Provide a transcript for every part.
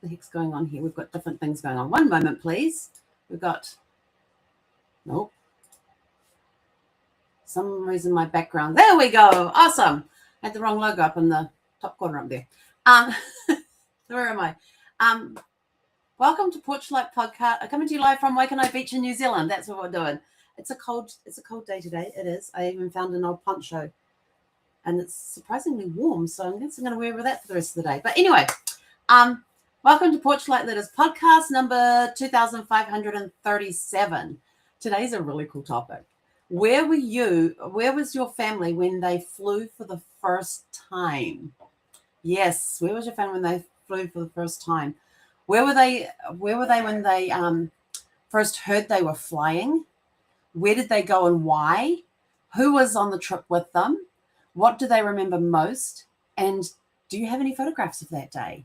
the heck's going on here? We've got different things going on. One moment, please. We've got, nope. Some reason my background, there we go. Awesome. I had the wrong logo up in the top corner up there. Where am I? Welcome to Porchlight Podcast. I'm coming to you live from Waikanae Beach in New Zealand. That's what we're doing. It's a cold day today. It is. I even found an old poncho. And it's surprisingly warm, so I'm going to wear that for the rest of the day. But anyway, welcome to Porchlight Letters podcast number 2537. Today's a really cool topic. Where were you? Where was your family when they flew for the first time? Yes, where was your family when they flew for the first time? Where were they when they first heard they were flying? Where did they go and why? Who was on the trip with them? What do they remember most? And do you have any photographs of that day?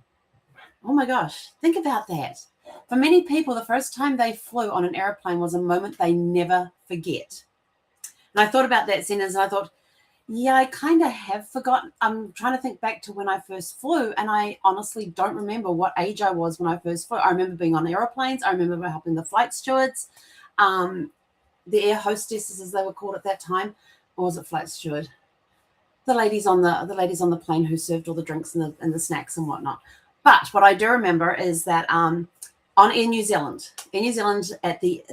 Oh my gosh, think about that. For many people, the first time they flew on an aeroplane was a moment they never forget. And I thought about that sentence and I thought, yeah, I kind of have forgotten. I'm trying to think back to when I first flew, and I honestly don't remember what age I was when I first flew. I remember being on aeroplanes. I remember helping the flight stewards, the air hostesses, as they were called at that time. Or was it flight steward? The ladies on the plane who served all the drinks and the snacks and whatnot. But what I do remember is that on Air New Zealand,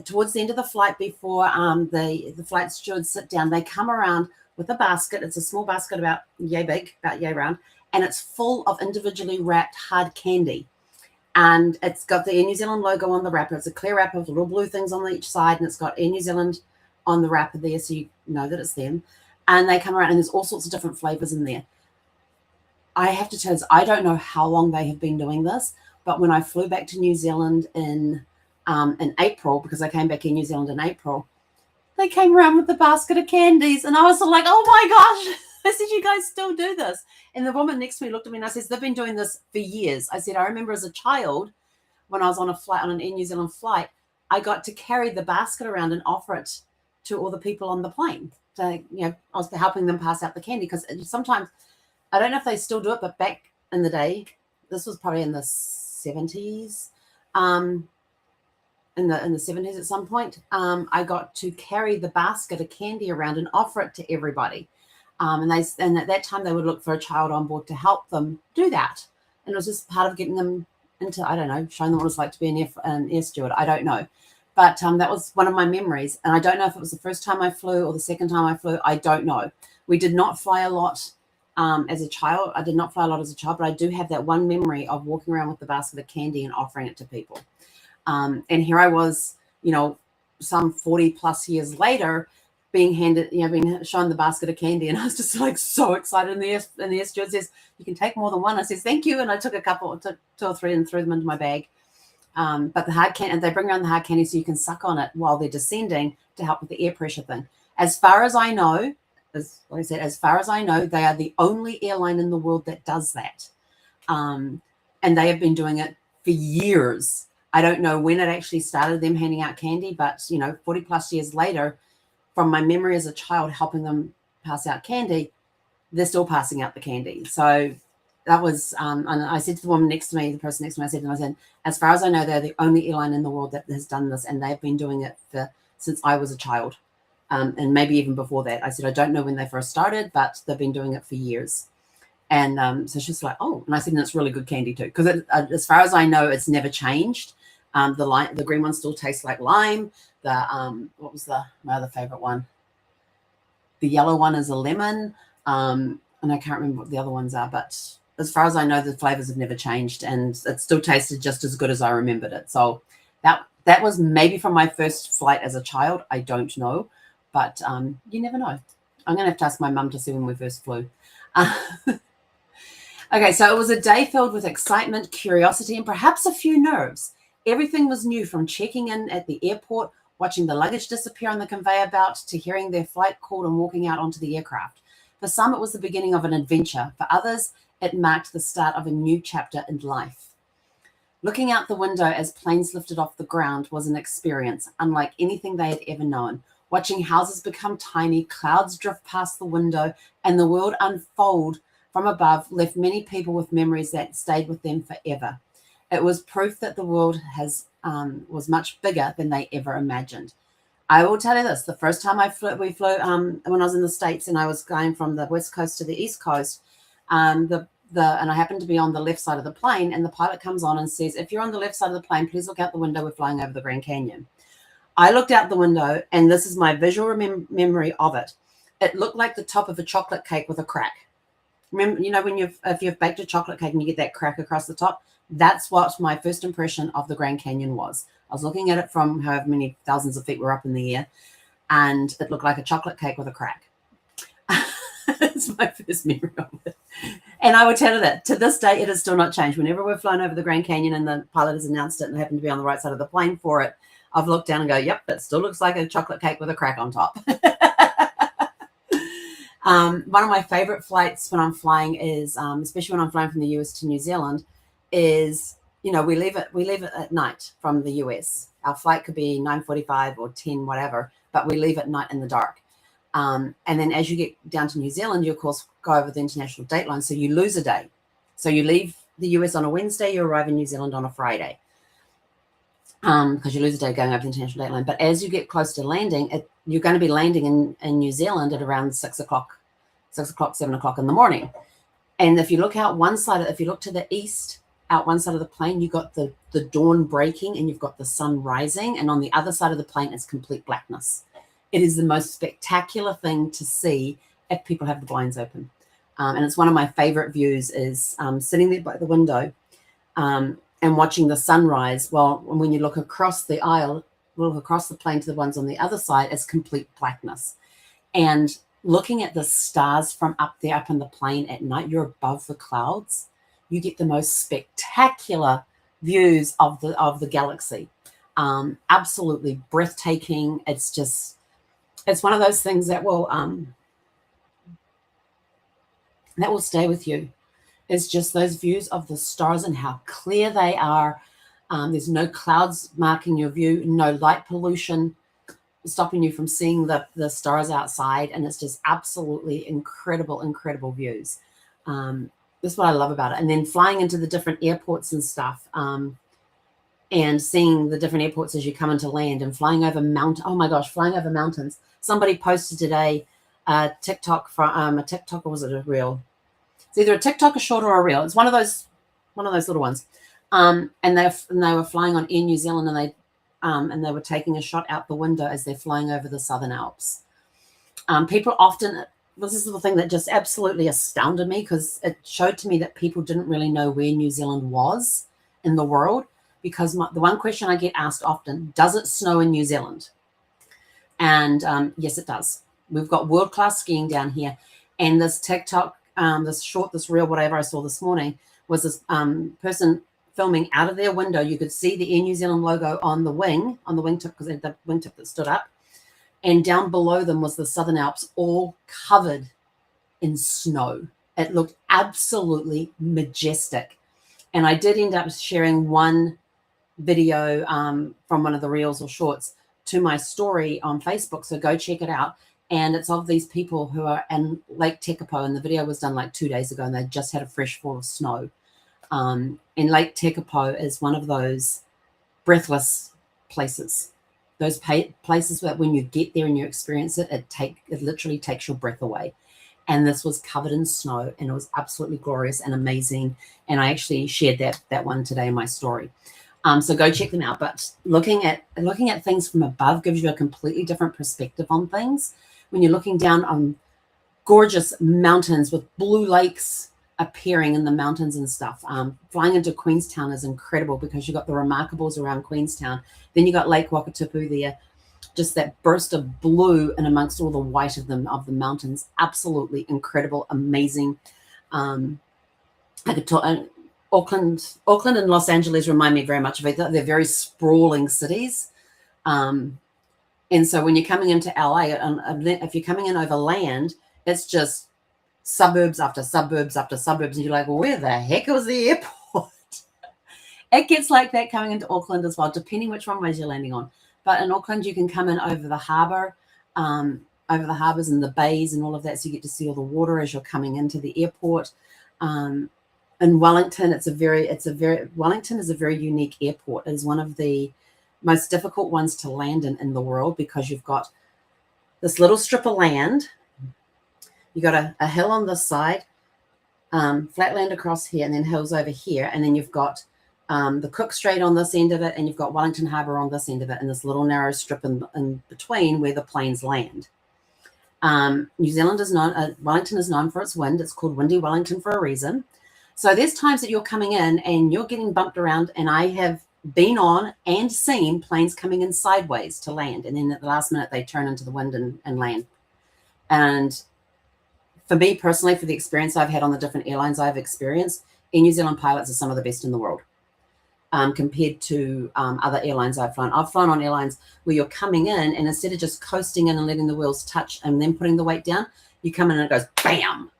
towards the end of the flight, before the flight stewards sit down, they come around with a basket. It's a small basket about yay big, about yay round, and it's full of individually wrapped hard candy. And it's got the Air New Zealand logo on the wrapper. It's a clear wrapper with little blue things on each side, and it's got Air New Zealand on the wrapper there, so you know that it's them. And they come around, and there's all sorts of different flavors in there. I have to tell you, I don't know how long they have been doing this, but when I flew back to New Zealand in April, because I came back in New Zealand in April, they came around with the basket of candies, and I was like, oh my gosh. I said, you guys still do this? And the woman next to me looked at me and I said, they've been doing this for years. I said, I remember as a child, when I was on an Air New Zealand flight, I got to carry the basket around and offer it to all the people on the plane. So, I was helping them pass out the candy, because sometimes, I don't know if they still do it, but back in the day, this was probably in the 70s, in the 70s at some point, I got to carry the basket of candy around and offer it to everybody. And at that time, they would look for a child on board to help them do that. And it was just part of getting them into, I don't know, showing them what it's like to be an air steward. I don't know. But that was one of my memories. And I don't know if it was the first time I flew or the second time I flew. I don't know. We did not fly a lot as a child. I did not fly a lot as a child, but I do have that one memory of walking around with the basket of candy and offering it to people. And here I was, some 40 plus years later, being shown the basket of candy. And I was just like so excited. And the air steward says, you can take more than one. I says, thank you. And I took took 2 or 3 and threw them into my bag. But the hard candy, they bring around the hard candy so you can suck on it while they're descending to help with the air pressure thing. As far as I know, they are the only airline in the world that does that. And they have been doing it for years. I don't know when it actually started, them handing out candy, but 40 plus years later, from my memory as a child helping them pass out candy, they're still passing out the candy. So that was, and I said to the woman next to me, the person next to me, I said, as far as I know, they're the only airline in the world that has done this, and they've been doing it since I was a child, and maybe even before that. I said, I don't know when they first started, but they've been doing it for years. And so she's like, oh, and I said, and it's really good candy too, because as far as I know, it's never changed. The green one still tastes like lime. What was my other favorite one? The yellow one is a lemon, and I can't remember what the other ones are, but as far as I know, the flavors have never changed, and it still tasted just as good as I remembered it. So that was maybe from my first flight as a child. I don't know, but you never know. I'm going to have to ask my mum to see when we first flew. Okay, so it was a day filled with excitement, curiosity, and perhaps a few nerves. Everything was new, from checking in at the airport, watching the luggage disappear on the conveyor belt, to hearing their flight called and walking out onto the aircraft. For some, it was the beginning of an adventure. For others, it marked the start of a new chapter in life. Looking out the window as planes lifted off the ground was an experience unlike anything they had ever known. Watching houses become tiny, clouds drift past the window, and the world unfold from above left many people with memories that stayed with them forever. It was proof that the world was much bigger than they ever imagined. I will tell you this: the first time we flew when I was in the States and I was going from the West Coast to the East Coast, and I happened to be on the left side of the plane, and the pilot comes on and says, "If you're on the left side of the plane, please look out the window. We're flying over the Grand Canyon." I looked out the window, and this is my visual memory of it. It looked like the top of a chocolate cake with a crack. Remember, when if you've baked a chocolate cake and you get that crack across the top, that's what my first impression of the Grand Canyon was. I was looking at it from however many thousands of feet were up in the air, and it looked like a chocolate cake with a crack. It's my first memory of it. And I would tell you that to this day, it has still not changed. Whenever we've flown over the Grand Canyon and the pilot has announced it and I happen to be on the right side of the plane for it, I've looked down and go, yep, it still looks like a chocolate cake with a crack on top. One of my favorite flights when I'm flying is, especially when I'm flying from the US to New Zealand, is, we leave it at night from the US. Our flight could be 9:45 or 10, whatever, but we leave at night in the dark. And then as you get down to New Zealand, you, of course, go over the international date line. So you lose a day. So you leave the US on a Wednesday, you arrive in New Zealand on a Friday. Because you lose a day going over the international date line. But as you get close to landing, you're going to be landing in New Zealand at around 6 o'clock, 7 o'clock in the morning. And if you look out one side, if you look to the east, out one side of the plane, you got the dawn breaking and you've got the sun rising. And on the other side of the plane, it's complete blackness. It is the most spectacular thing to see if people have the blinds open. And it's one of my favorite views is sitting there by the window and watching the sunrise. Well, when you look across the aisle, look across the plane to the ones on the other side, it's complete blackness. And looking at the stars from up there, up in the plane at night, you're above the clouds. You get the most spectacular views of the galaxy. Absolutely breathtaking. It's one of those things that will stay with you. It's just those views of the stars and how clear they are. There's no clouds marking your view, no light pollution stopping you from seeing the stars outside. And it's just absolutely incredible views. That's what I love about it. And then flying into the different airports and stuff, and seeing the different airports as you come into land and flying over flying over mountains. Somebody posted today a TikTok from a TikTok, or was it a reel? It's either a TikTok, a short, or a reel. It's one of those little ones. And they were flying on Air New Zealand, and they were taking a shot out the window as they're flying over the Southern Alps. People often, this is the thing that just absolutely astounded me, because it showed to me that people didn't really know where New Zealand was in the world. Because the one question I get asked often, does it snow in New Zealand? And yes, it does. We've got world-class skiing down here. And this TikTok, this reel, whatever I saw this morning, was this person filming out of their window. You could see the Air New Zealand logo on the wingtip, because they had the wingtip that stood up. And down below them was the Southern Alps, all covered in snow. It looked absolutely majestic. And I did end up sharing one video from one of the reels or shorts to my story on Facebook. So go check it out. And it's of these people who are in Lake Tekapo. And the video was done like 2 days ago, and they just had a fresh fall of snow. And Lake Tekapo is one of those breathless places. Those places where when you get there and you experience it, it literally takes your breath away. And this was covered in snow, and it was absolutely glorious and amazing. And I actually shared that one today in my story. So go check them out. But looking at things from above gives you a completely different perspective on things. When you're looking down on gorgeous mountains with blue lakes appearing in the mountains and stuff. Flying into Queenstown is incredible, because you've got the Remarkables around Queenstown. Then you got Lake Wakatipu there. Just that burst of blue and amongst all the white of the mountains. Absolutely incredible, amazing. I could talk. Auckland and Los Angeles remind me very much of it. They're very sprawling cities. And so when you're coming into LA, if you're coming in over land, it's just suburbs after suburbs after suburbs. And you're like, well, where the heck was the airport? It gets like that coming into Auckland as well, depending which runways you're landing on. But in Auckland, you can come in over the harbour, over the harbours and the bays and all of that. So you get to see all the water as you're coming into the airport. in Wellington, Wellington is a very unique airport. It is one of the most difficult ones to land in the world, because you've got this little strip of land. You got a hill on this side, flat land across here, and then hills over here, and then you've got the Cook Strait on this end of it, and you've got Wellington Harbour on this end of it, and this little narrow strip in between where the planes land. New Zealand is known, Wellington is known for its wind. It's called Windy Wellington for a reason. So there's times that you're coming in and you're getting bumped around, and I have been on and seen planes coming in sideways to land, and then at the last minute they turn into the wind and land. And for me personally, for the experience I've had on the different airlines I've experienced, Air New Zealand pilots are some of the best in the world, compared to other airlines I've flown. I've flown on airlines where you're coming in, and instead of just coasting in and letting the wheels touch and then putting the weight down, you come in and it goes bam,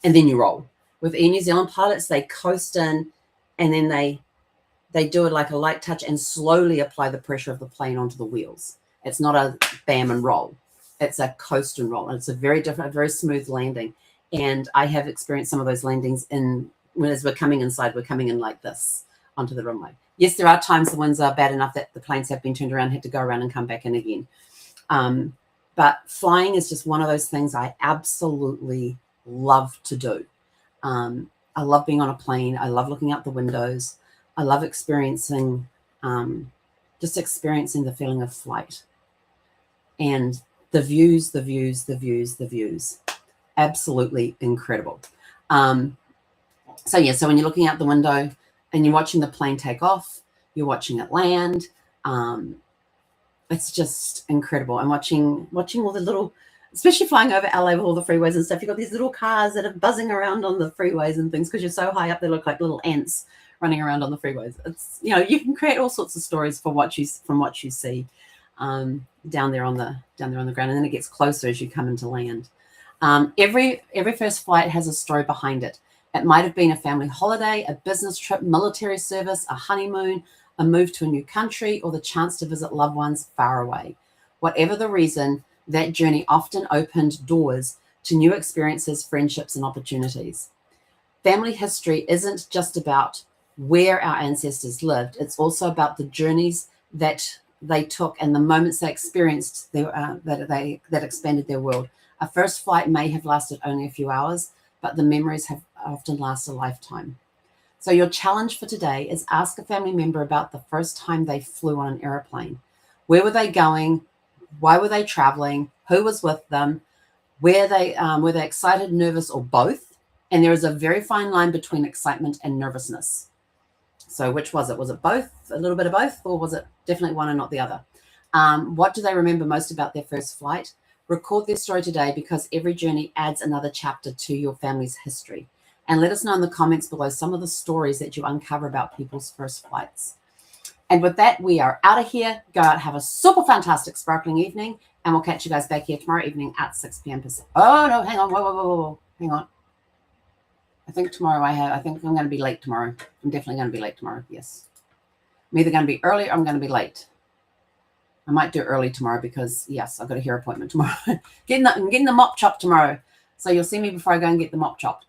and then you roll. With Air New Zealand pilots, they coast in, and then they do it like a light touch and slowly apply the pressure of the plane onto the wheels. It's not a bam and roll. It's a coast and roll. And it's a very different, very smooth landing. And I have experienced some of those landings as we're coming inside, we're coming in like this onto the runway. Yes, there are times the winds are bad enough that the planes have been turned around, had to go around and come back in again. But flying is just one of those things I absolutely love to do. I love being on a plane. I love looking out the windows. I love experiencing the feeling of flight and the views. Absolutely incredible. So when you're looking out the window and you're watching the plane take off, you're watching it land. It's just incredible. I'm watching all the little, especially flying over LA with all the freeways and stuff. You've got these little cars that are buzzing around on the freeways and things, because you're so high up, they look like little ants running around on the freeways. It's, you can create all sorts of stories from what you see down there on the ground, and then it gets closer as you come into land. Every first flight has a story behind it. It might have been a family holiday, a business trip, military service, a honeymoon, a move to a new country, or the chance to visit loved ones far away. Whatever the reason, that journey often opened doors to new experiences, friendships, and opportunities. Family history isn't just about where our ancestors lived. It's also about the journeys that they took and the moments they experienced that expanded their world. A first flight may have lasted only a few hours, but the memories have often lasted a lifetime. So your challenge for today is ask a family member about the first time they flew on an aeroplane. Where were they going? Why were they traveling? Who was with them? Were they excited, nervous, or both? And there is a very fine line between excitement and nervousness. So which was it? Was it both? A little bit of both? Or was it definitely one and not the other? What do they remember most about their first flight? Record their story today, because every journey adds another chapter to your family's history. And let us know in the comments below some of the stories that you uncover about people's first flights. And with that, we are out of here. Go out, have a super fantastic, sparkling evening, and we'll catch you guys back here tomorrow evening at 6 p.m. Pacific. Oh, no, hang on. Whoa. Hang on. I think I'm going to be late tomorrow. I'm definitely going to be late tomorrow. Yes. I'm either going to be early or I'm going to be late. I might do early tomorrow because, yes, I've got a hair appointment tomorrow. I'm getting the mop chopped tomorrow. So you'll see me before I go and get the mop chopped.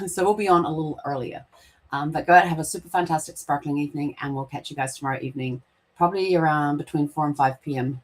So we'll be on a little earlier. But go out and have a super fantastic, sparkling evening, and we'll catch you guys tomorrow evening, probably around between 4 and 5 p.m.